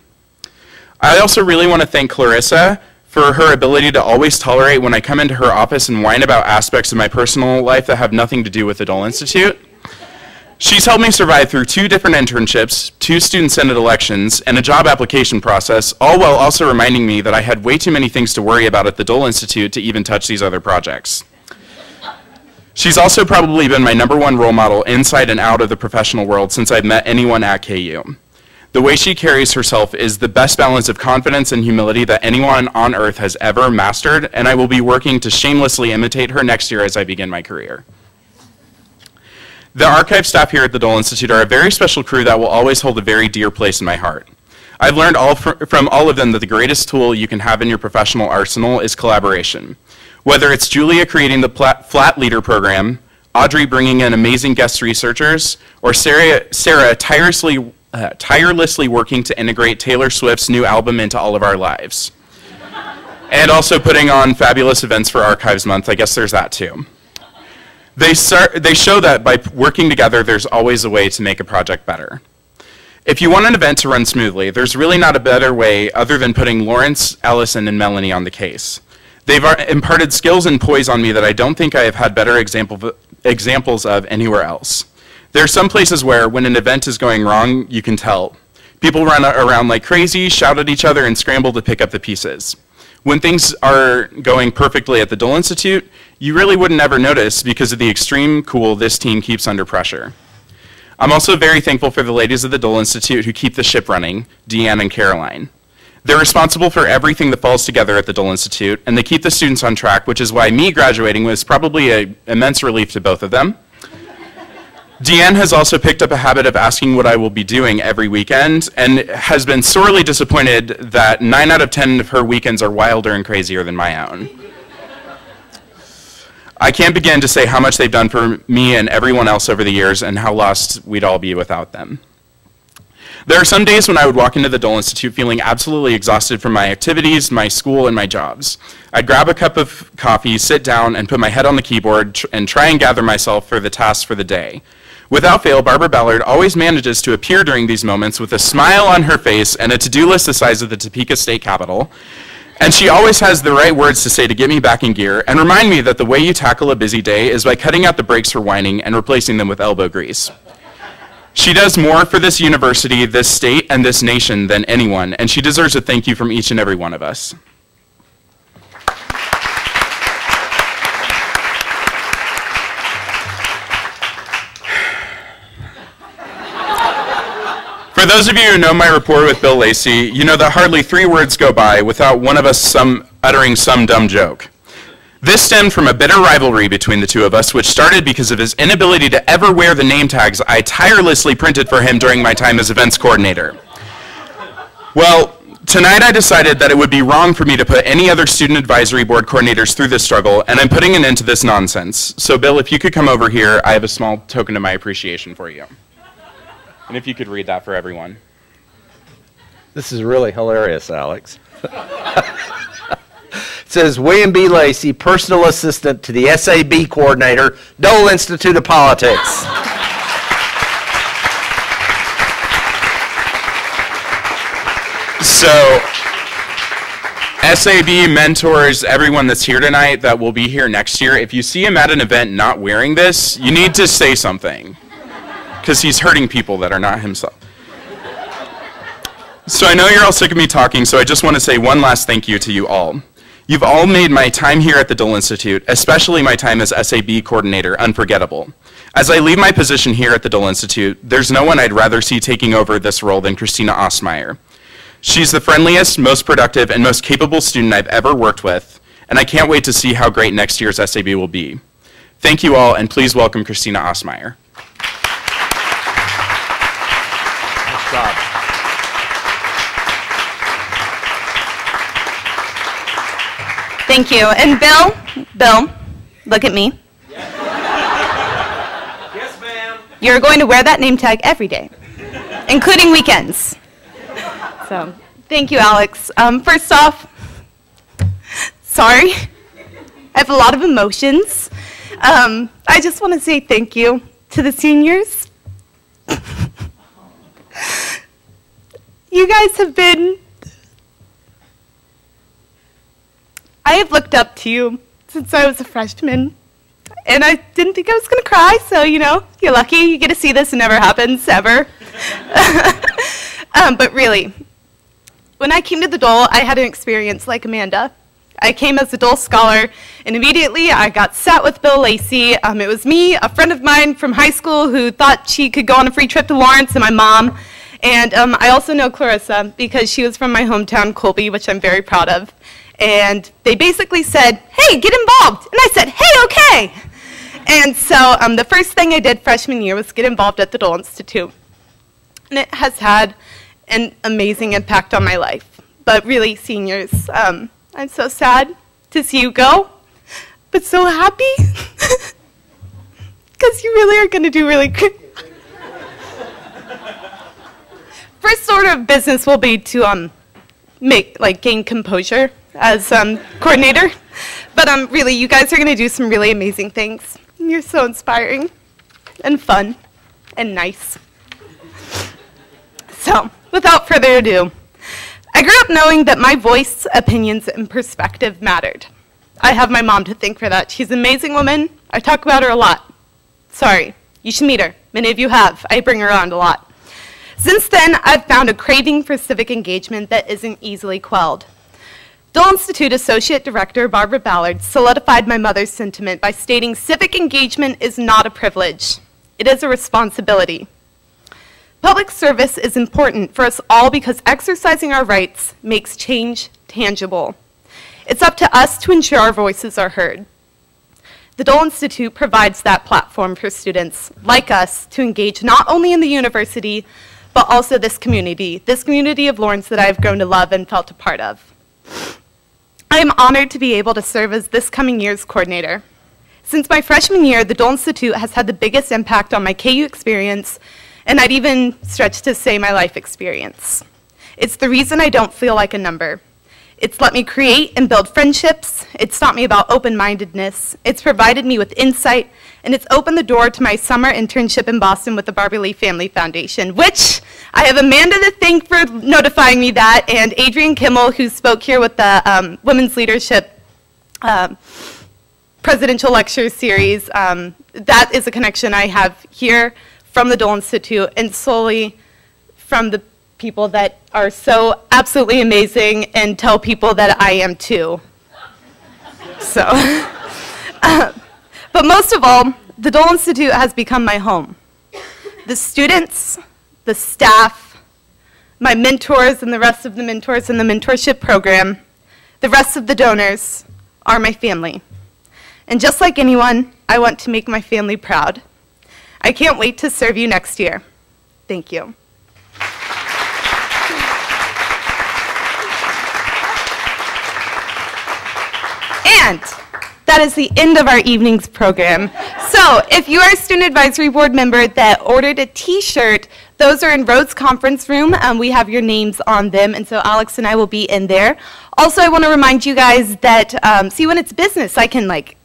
I also really want to thank Clarissa for her ability to always tolerate when I come into her office and whine about aspects of my personal life that have nothing to do with the Dole Institute. She's helped me survive through 2 different internships, 2 student senate elections, and a job application process, all while also reminding me that I had way too many things to worry about at the Dole Institute to even touch these other projects. She's also probably been my #1 role model inside and out of the professional world since I've met anyone at KU. The way she carries herself is the best balance of confidence and humility that anyone on earth has ever mastered, and I will be working to shamelessly imitate her next year as I begin my career. The archive staff here at the Dole Institute are a very special crew that will always hold a very dear place in my heart. I've learned from all of them that the greatest tool you can have in your professional arsenal is collaboration. Whether it's Julia creating the Flat Leader program, Audrey bringing in amazing guest researchers, or Sarah tirelessly working to integrate Taylor Swift's new album into all of our lives. And also putting on fabulous events for Archives Month. I guess there's that too. They show that by working together, there's always a way to make a project better. If you want an event to run smoothly, there's really not a better way other than putting Lawrence, Allison, and Melanie on the case. They've imparted skills and poise on me that I don't think I have had better examples of anywhere else. There are some places where, when an event is going wrong, you can tell. People run around like crazy, shout at each other, and scramble to pick up the pieces. When things are going perfectly at the Dole Institute, you really wouldn't ever notice because of the extreme cool this team keeps under pressure. I'm also very thankful for the ladies of the Dole Institute who keep the ship running, Deanne and Caroline. They're responsible for everything that falls together at the Dole Institute, and they keep the students on track, which is why me graduating was probably an immense relief to both of them. Deanne has also picked up a habit of asking what I will be doing every weekend, and has been sorely disappointed that 9 out of 10 of her weekends are wilder and crazier than my own. I can't begin to say how much they've done for me and everyone else over the years and how lost we'd all be without them. There are some days when I would walk into the Dole Institute feeling absolutely exhausted from my activities, my school, and my jobs. I'd grab a cup of coffee, sit down, and put my head on the keyboard and try and gather myself for the tasks for the day. Without fail, Barbara Ballard always manages to appear during these moments with a smile on her face and a to-do list the size of the Topeka State Capitol. And she always has the right words to say to get me back in gear and remind me that the way you tackle a busy day is by cutting out the breaks for whining and replacing them with elbow grease. She does more for this university, this state, and this nation than anyone, and she deserves a thank you from each and every one of us. For those of you who know my rapport with Bill Lacey, you know that hardly 3 words go by without one of us uttering some dumb joke. This stemmed from a bitter rivalry between the two of us, which started because of his inability to ever wear the name tags I tirelessly printed for him during my time as events coordinator. Well, tonight I decided that it would be wrong for me to put any other student advisory board coordinators through this struggle, and I'm putting an end to this nonsense. So Bill, if you could come over here, I have a small token of my appreciation for you. And if you could read that for everyone. This is really hilarious, Alex. It says, William B. Lacey, personal assistant to the SAB Coordinator, Dole Institute of Politics. So, SAB mentors everyone that's here tonight that will be here next year. If you see him at an event not wearing this, you need to say something, because he's hurting people that are not himself. So I know you're all sick of me talking, so I just want to say one last thank you to you all. You've all made my time here at the Dole Institute, especially my time as SAB Coordinator, unforgettable. As I leave my position here at the Dole Institute, there's no one I'd rather see taking over this role than Christina Ostmeyer. She's the friendliest, most productive, and most capable student I've ever worked with, and I can't wait to see how great next year's SAB will be. Thank you all, and please welcome Christina Ostmeyer. Nice job. Thank you. And Bill, look at me. Yes, ma'am. You're going to wear that name tag every day, including weekends. So, thank you, Alex. First off, sorry. I have a lot of emotions. I just want to say thank you to the seniors. You guys have been... I have looked up to you since I was a freshman, and I didn't think I was going to cry, so, you know, you're lucky. You get to see this. It never happens, ever. But really, when I came to the Dole, I had an experience like Amanda. I came as a Dole Scholar, and immediately I got sat with Bill Lacey. It was me, a friend of mine from high school who thought she could go on a free trip to Lawrence, and my mom. And I also know Clarissa because she was from my hometown, Colby, which I'm very proud of. And they basically said, hey, get involved. And I said, hey, okay. And so the first thing I did freshman year was get involved at the Dole Institute. And it has had an amazing impact on my life. But really, seniors, I'm so sad to see you go, but so happy. Because you really are going to do really good. First order of business will be to gain composure as coordinator. But really, you guys are going to do some really amazing things. You're so inspiring and fun and nice. without further ado, I grew up knowing that my voice, opinions, and perspective mattered. I have my mom to thank for that. She's an amazing woman. I talk about her a lot. Sorry, you should meet her. Many of you have. I bring her around a lot. Since then, I've found a craving for civic engagement that isn't easily quelled. Dole Institute Associate Director Barbara Ballard solidified my mother's sentiment by stating civic engagement is not a privilege. It is a responsibility. Public service is important for us all because exercising our rights makes change tangible. It's up to us to ensure our voices are heard. The Dole Institute provides that platform for students like us to engage not only in the university, but also this community of Lawrence that I've grown to love and felt a part of. I am honored to be able to serve as this coming year's coordinator. Since my freshman year, the Dole Institute has had the biggest impact on my KU experience, and I'd even stretch to say my life experience. It's the reason I don't feel like a number. It's let me create and build friendships, it's taught me about open-mindedness, it's provided me with insight, and it's opened the door to my summer internship in Boston with the Barbara Lee Family Foundation, which I have Amanda to thank for notifying me that, and Adrian Kimmel, who spoke here with the Women's Leadership Presidential Lecture Series. That is a connection I have here from the Dole Institute, and solely from the people that are so absolutely amazing and tell people that I am too. So, but most of all, the Dole Institute has become my home. The students, the staff, my mentors and the rest of the mentors in the mentorship program, the rest of the donors are my family. And just like anyone, I want to make my family proud. I can't wait to serve you next year. Thank you. And that is the end of our evening's program. So if you are a student advisory board member that ordered a t-shirt, those are in Rhodes Conference Room. We have your names on them, and so Alex and I will be in there. Also, I want to remind you guys that, see, when it's business, I can, like,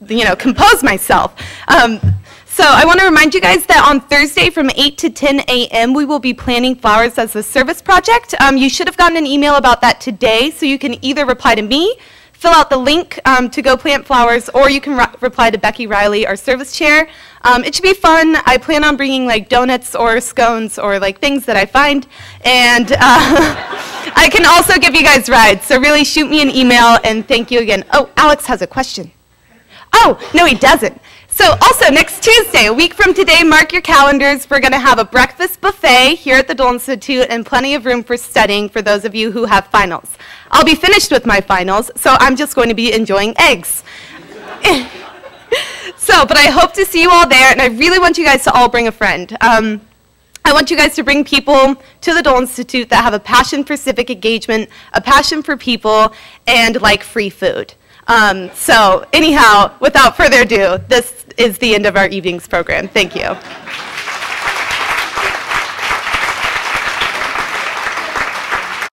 you know, compose myself. So I want to remind you guys that on Thursday from 8 to 10 a.m. we will be planting flowers as a service project. You should have gotten an email about that today, so you can either reply to me, fill out the link to go plant flowers, or you can reply to Becky Riley, our service chair. It should be fun. I plan on bringing like donuts or scones or like things that I find, and I can also give you guys rides, so really shoot me an email, and thank you again. Oh, Alex has a question. Oh, no he doesn't. So also next Tuesday, a week from today, mark your calendars. We're going to have a breakfast buffet here at the Dole Institute and plenty of room for studying for those of you who have finals. I'll be finished with my finals, so I'm just going to be enjoying eggs. But I hope to see you all there, and I really want you guys to all bring a friend. I want you guys to bring people to the Dole Institute that have a passion for civic engagement, a passion for people, and like free food. So anyhow, without further ado, this is the end of our evening's program. Thank you.